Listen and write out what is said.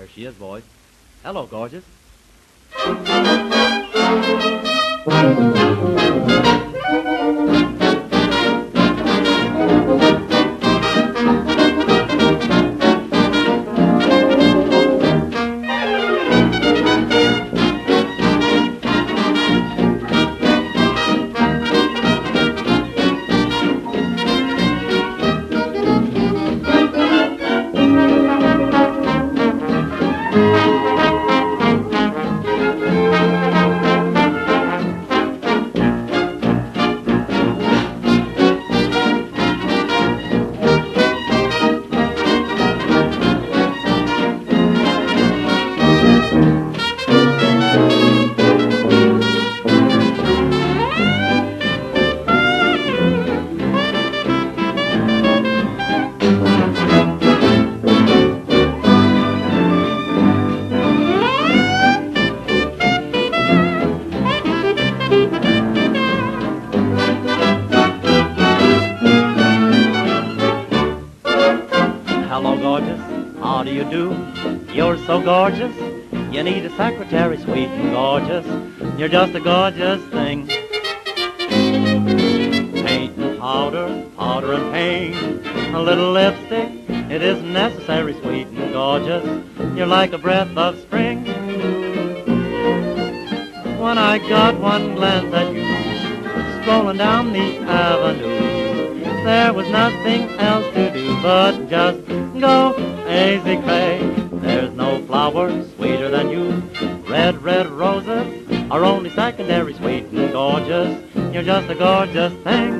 There she is, boys. Hello, gorgeous. Hello, gorgeous. How do you do? You're so gorgeous. You need a secretary, sweet and gorgeous. You're just a gorgeous thing. Paint and powder, powder and paint. A little lipstick, it isn't necessary, sweet and gorgeous. You're like a breath of spring. When I got one glance at you, strolling down the avenue, there was nothing else to do but just go easy cray. There's no flower sweeter than you. Red, red roses are only secondary, sweet and gorgeous. You're just a gorgeous thing.